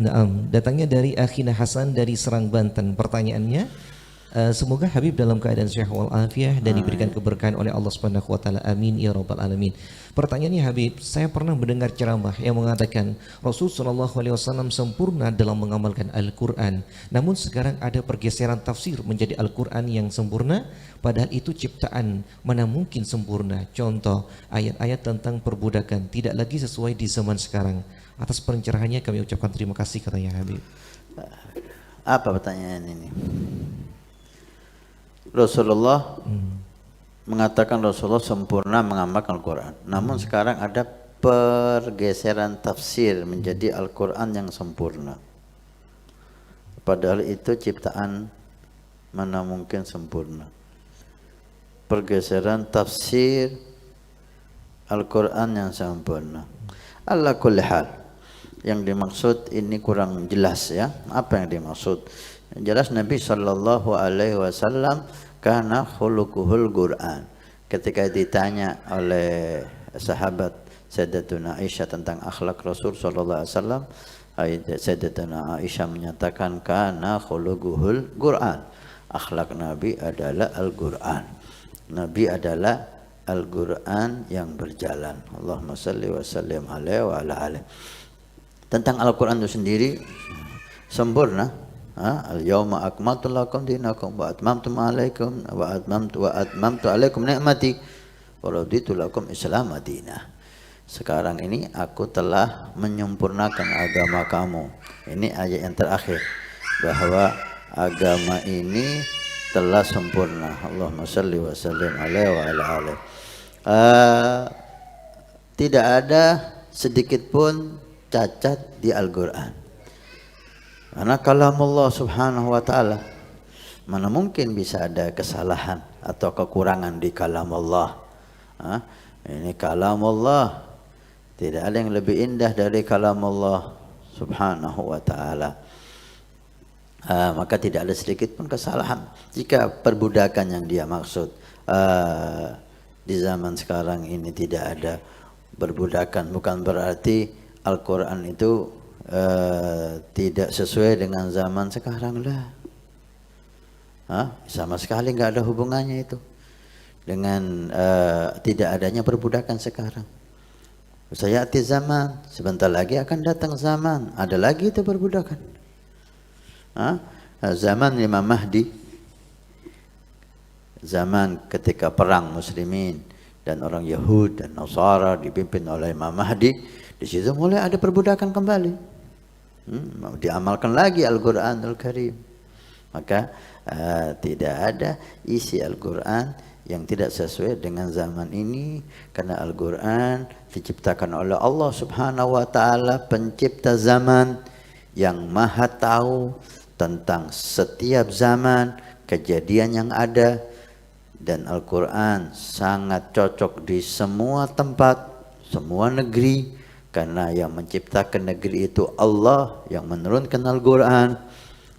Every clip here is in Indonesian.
Naam, datangnya dari Akhina Hasan dari Serang, Banten. Pertanyaannya, semoga Habib dalam keadaan sehat walafiat dan diberikan keberkahan oleh Allah Subhanahu wa taala. Amin ya rabbal alamin. Pertanyaannya Habib, saya pernah mendengar ceramah yang mengatakan Rasul sallallahu alaihi wasallam sempurna dalam mengamalkan Al-Qur'an. Namun sekarang ada pergeseran tafsir menjadi Al-Qur'an yang sempurna, padahal itu ciptaan, mana mungkin sempurna. Contoh, ayat-ayat tentang perbudakan tidak lagi sesuai di zaman sekarang. Atas pencerahannya kami ucapkan terima kasih, katanya Habib. Apa pertanyaan ini? Rasulullah mengatakan Rasulullah sempurna mengamalkan Al-Quran. Namun sekarang ada pergeseran tafsir menjadi Al-Quran yang sempurna. Padahal itu ciptaan, mana mungkin sempurna. Pergeseran tafsir Al-Quran yang sempurna. Ala kulli hal, yang dimaksud ini kurang jelas ya. Apa yang dimaksud? Yang jelas Nabi sallallahu alaihi wasallam karena khuluquhul Quran. Ketika ditanya oleh sahabat Sayyidatuna Aisyah tentang akhlak Rasul sallallahu alaihi wasallam, Sayyidatuna Aisyah menyatakan karena khuluquhul Quran. Akhlak Nabi adalah Al-Quran. Nabi adalah Al-Quran yang berjalan. Allahumma salli wa sallim alaihi wa ala alihi. Tentang Al-Quran itu sendiri sempurna. Al-yawma akmaltu lakum dinakum wa atmamtu alaikum wa atmamtu alaikum ni'mati wa raditu lakum Islam madinah. Sekarang ini aku telah menyempurnakan agama kamu. Ini ayat yang terakhir, bahwa agama ini telah sempurna. Allahumma salli wa sallim alaihi wa ala alihi. Tidak ada sedikit pun cacat di Al-Quran. Karena kalamullah subhanahu wa ta'ala, mana mungkin bisa ada kesalahan atau kekurangan di kalamullah. Ini kalamullah, tidak ada yang lebih indah dari kalamullah subhanahu wa ta'ala. Maka tidak ada sedikit pun kesalahan. Jika perbudakan yang dia maksud, di zaman sekarang ini tidak ada perbudakan, bukan berarti Al-Quran itu tidak sesuai dengan zaman sekarang lah. Sama sekali nggak ada hubungannya itu dengan tidak adanya perbudakan sekarang. Saya ati zaman, sebentar lagi akan datang zaman, ada lagi itu perbudakan. Zaman Imam Mahdi, zaman ketika perang muslimin dan orang Yahud dan Nasara dipimpin oleh Imam Mahdi, di situ mulai ada perbudakan kembali. Diamalkan lagi Al-Quranul Karim. Maka tidak ada isi Al-Quran yang tidak sesuai dengan zaman ini, karena Al-Quran diciptakan oleh Allah subhanahu wa ta'ala, pencipta zaman yang maha tahu tentang setiap zaman, kejadian yang ada. Dan Al-Quran sangat cocok di semua tempat, semua negeri, karena yang menciptakan negeri itu Allah, yang menurunkan Al-Quran.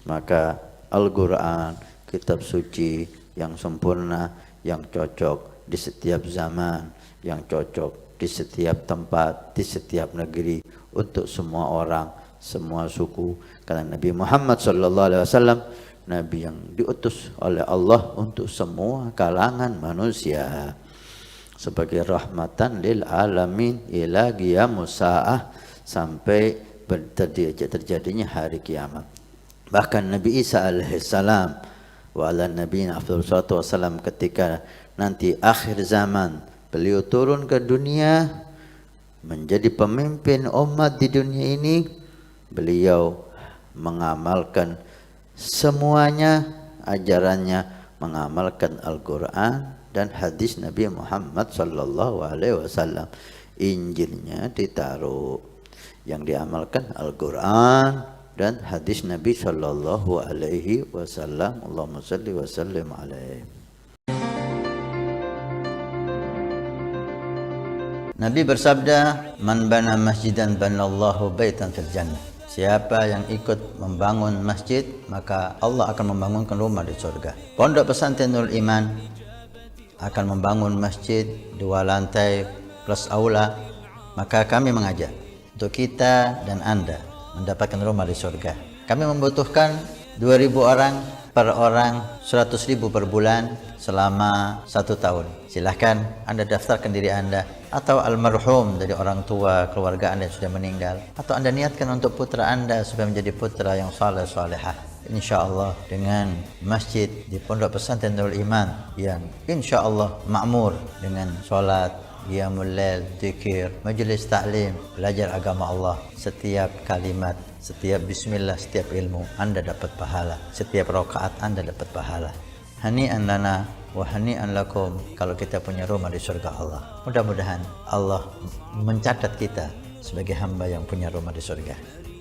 Maka Al-Quran kitab suci yang sempurna, yang cocok di setiap zaman, yang cocok di setiap tempat, di setiap negeri, untuk semua orang, semua suku. Karena Nabi Muhammad SAW Nabi yang diutus oleh Allah untuk semua kalangan manusia, sebagai rahmatan lil alamin ila qiyamus saah, sampai terjadinya hari kiamat. Bahkan Nabi Isa alaihissalam wa ala nabiyina afdhalus salatu wassalam, ketika nanti akhir zaman beliau turun ke dunia menjadi pemimpin umat di dunia ini, beliau mengamalkan semuanya, ajarannya mengamalkan Al-Quran dan hadis Nabi Muhammad sallallahu alaihi wasallam. Injilnya ditaruh, yang diamalkan Al-Quran dan hadis Nabi sallallahu alaihi wasallam. Allahumma salli wa sallim alaihi. Nabi bersabda, "Man bana masjidan banallahu baitan fil jannah." Siapa yang ikut membangun masjid, maka Allah akan membangunkan rumah di surga. Pondok Pesantren Nurul Iman akan membangun masjid 2 lantai plus aula. Maka kami mengajak untuk kita dan Anda mendapatkan rumah di surga. Kami membutuhkan 2.000 orang, per orang 100.000 per bulan selama 1 tahun. Silahkan Anda daftarkan diri Anda atau almarhum dari orang tua keluarga Anda yang sudah meninggal, atau Anda niatkan untuk putra Anda supaya menjadi putra yang saleh salehah. InsyaAllah dengan masjid di Pondok Pesantren Nurul Iman yang insyaAllah makmur dengan solat, qiyamul lail, zikir, majlis taklim, belajar agama Allah. Setiap kalimat, setiap bismillah, setiap ilmu Anda dapat pahala. Setiap rakaat Anda dapat pahala. Hani'an lana wa hani'an lakum kalau kita punya rumah di surga Allah. Mudah-mudahan Allah mencatat kita sebagai hamba yang punya rumah di surga.